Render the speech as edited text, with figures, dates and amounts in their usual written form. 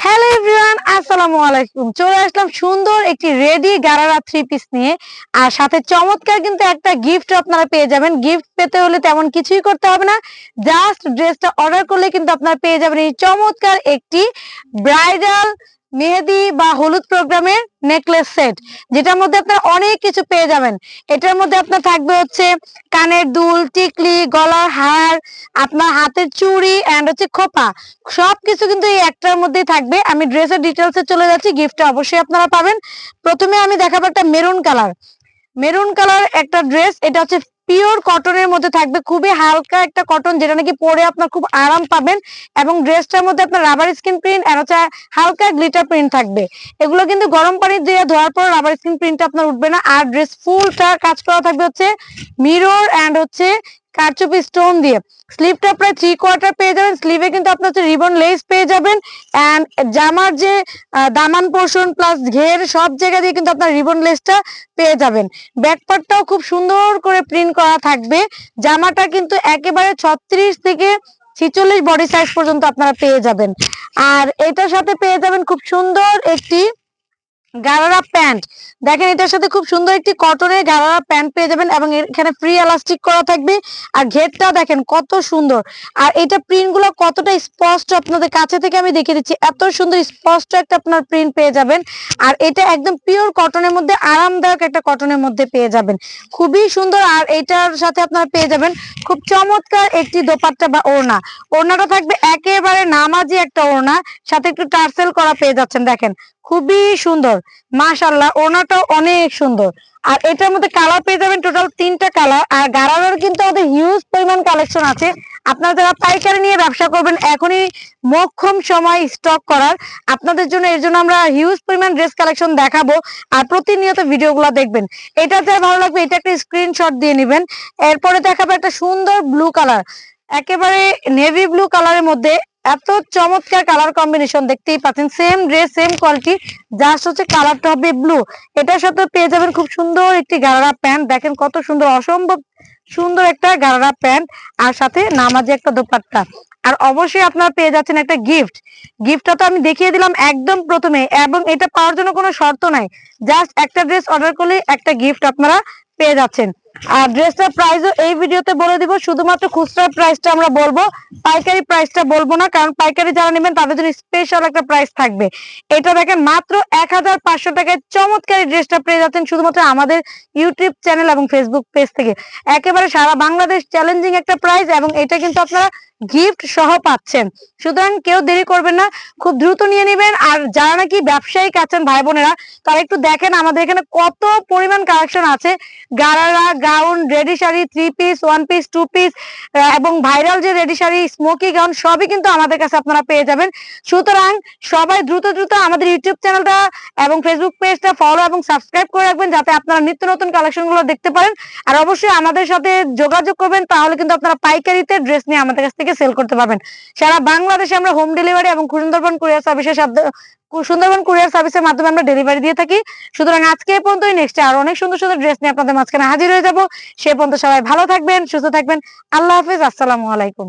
Hello everyone, আসসালামু আলাইকুম। চলে আসলাম সুন্দর একটি রেডি গারারা থ্রি পিস নিয়ে। আর সাথে চমৎকার কিন্তু একটা গিফট আপনারা পেয়ে যাবেন। গিফট পেতে হলে তেমন কিছুই করতে হবে না, জাস্ট ড্রেসটা অর্ডার করলে কিন্তু আপনারা পেয়ে যাবেন এই চমৎকার একটি ব্রাইডাল মেহেদি বা হলুদ প্রোগ্রামের নেকলেস সেট, যেটার মধ্যে আপনারা অনেক কিছু পেয়ে যাবেন। এটার মধ্যে আপনার থাকবে হচ্ছে কানের দুল, টিকলি, গলার হার, আপনার হাতের চুড়ি এন্ড হচ্ছে খোপা, সবকিছু কিন্তু এই একটার মধ্যেই থাকবে। আমি ড্রেসের ডিটেলসে চলে যাচ্ছি, গিফটটা অবশ্যই আপনারা পাবেন। প্রথমে আমি দেখাবো একটা মেরুন কালার একটা ড্রেস। এটা হচ্ছে পিওর কটনের মধ্যে থাকবে, খুবই হালকা একটা কটন, যেটা নাকি পরে আপনার খুব আরাম পাবেন। এবং ড্রেসটার মধ্যে আপনার রাবার স্কিন প্রিন্ট আর হচ্ছে হালকা গ্লিটার প্রিন্ট থাকবে। এগুলো কিন্তু গরম পানি দিয়ে ধোয়ার পর রাবার স্কিন প্রিন্টটা আপনার উঠবে না। আর ড্রেস ফুলটা কাজ করা থাকবে হচ্ছে মিরর এন্ড হচ্ছে কারচুপি স্টোন দিয়ে। স্লিভটা প্রায় 3/4 পেয়ে যাবেন। স্লিভে কিন্তু আপনার হচ্ছে রিবন লেস পেয়ে যাবেন। এন্ড জামার যে দামান পোর্শন প্লাস ঘের সব জায়গা দিয়ে কিন্তু আপনার রিবন লেসটা পেয়ে যাবেন। ব্যাক পার্টটাও খুব সুন্দর করে প্রিন্ট করা থাকবে। জামাটা কিন্তু একেবারে 36 থেকে 46 বডি সাইজ পর্যন্ত আপনারা পেয়ে যাবেন। আর এটার সাথে পেয়ে যাবেন খুব সুন্দর একটি গারারা প্যান্ট। দেখেন এটার সাথে খুব সুন্দর একটি কটনের গারারা প্যান্ট পেয়ে যাবেন এবং এখানে ফ্রি এলাস্টিক করা থাকবে। আর ঘেরটা দেখেন কত সুন্দর, আর এটা প্রিন্ট গুলো কতটা স্পষ্ট আপনাদের কাছে থেকে আমি দেখিয়ে দিচ্ছি। এত সুন্দর স্পষ্ট একটা আপনার প্রিন্ট পেয়ে যাবেন। আর এটা একদম পিওর কটনের মধ্যে, আরামদায়ক একটা কটনের মধ্যে পেয়ে যাবেন, খুবই সুন্দর। আর এটার সাথে আপনারা পেয়ে যাবেন খুব চমৎকার একটি দোপাট্টা বা ওড়না। ওড়নাটা থাকবে একেবারে নামাজি একটা ওড়না, সাথে একটু টার্সেল করা পেয়ে যাচ্ছেন। দেখেন খুবই সুন্দর, মাশাআল্লাহ, ওড়নাটাও অনেক সুন্দর। আর এটার মধ্যে কালার পেয়ে যাবেন টোটাল 3টা কালার। আর গারারার কিন্তু আমাদের হিউজ পরিমাণ কালেকশন আছে। আপনারা যারা পাইকারি নিয়ে ব্যবসা করবেন, এখনই মোক্ষম সময় স্টক করার আপনাদের জন্য। এর জন্য আমরা হিউজ পরিমাণ ড্রেস কালেকশন দেখাবো, আর প্রতিনিয়ত ভিডিওগুলো দেখবেন। এটা যা ভালো লাগবে এটা একটা স্ক্রিনশট দিয়ে নেবেন। এরপরে দেখাবো একটা সুন্দর ব্লু কালার, একেবারে নেভি ব্লু কালারের মধ্যে। এত চমৎকার কালার কম্বিনেশন, দেখতেই পাচ্ছেন, same dress same quality, just হচ্ছে কালারটা হবে ব্লু। এটার সাথে পেয়ে যাবেন খুব সুন্দর একটি গারারা প্যান্ট। দেখেন কত সুন্দর, অসম্ভব সুন্দর একটা গারারা প্যান্ট, আর সাথে নামাজি একটা দোপাট্টা। আর অবশ্যই আপনারা পেয়ে যাচ্ছেন একটা গিফটটা তো আমি দেখিয়ে দিলাম একদম প্রথমে, এবং এটা পাওয়ার জন্য কোনো শর্ত নাই, জাস্ট একটা ড্রেস অর্ডার করলে একটা গিফট আপনারা পেয়ে যাচ্ছেন। আর ড্রেসটার প্রাইসও এই ভিডিওতে বলে দিব, শুধুমাত্র খুচরা প্রাইসটা আমরা বলবো, পাইকারি প্রাইসটা বলবো না, কারণ পাইকারি যারা নেবেন তাদের জন্য স্পেশাল একটা প্রাইস থাকবে। এটা দেখেন মাত্র 1500 টাকায় চমৎকার এই ড্রেসটা পেয়ে যাচ্ছেন শুধুমাত্র আমাদের ইউটিউব চ্যানেল এবং ফেসবুক পেজ থেকে। একেবারে সারা বাংলাদেশ চ্যালেঞ্জিং একটা প্রাইস, এবং এটা কিন্তু আপনারা গিফট সহ পাচ্ছেন। সুতরাং কেউ দেরি করবেন না, খুব দ্রুত নিয়ে নেবেন। আর যারা নাকি ব্যবসায়িক আছেন ভাই বোনেরা, তারা একটু দেখেন আমাদের এখানে কত পরিমাণ কালেকশন আছে। Gharara, gown, ready sari, 3 piece, 1 piece, 2 piece এবং ভাইরাল যে রেডি শাড়ি, স্মোকি গাউন, সবই কিন্তু আমাদের কাছে আপনারা পেয়ে যাবেন। সুতরাং সবাই দ্রুত আমাদের ইউটিউব চ্যানেলটা এবং ফেসবুক পেজটা ফলো এবং সাবস্ক্রাইব করে রাখবেন, যাতে আপনারা নিত্য নতুন কালেকশন গুলো দেখতে পারেন। আর অবশ্যই আমাদের সাথে যোগাযোগ করবেন, তাহলে কিন্তু আপনারা পাইকারিতে ড্রেস নিয়ে আমাদের কাছ থেকে সেল করতে পারবেন। সারা বাংলাদেশে আমরা হোম ডেলিভারি এবং সুন্দরবন কুরিয়ার সার্ভিসের মাধ্যমে আমরা ডেলিভারি দিয়ে থাকি। সুতরাং আজকে এই পর্যন্তই, নেক্সট আরো অনেক সুন্দর সুন্দর ড্রেস নিয়ে আপনাদের মাঝখানে হাজির হয়ে যাব। সে পর্যন্ত সবাই ভালো থাকবেন, সুস্থ থাকবেন। আল্লাহ হাফেজ, আসসালামু আলাইকুম।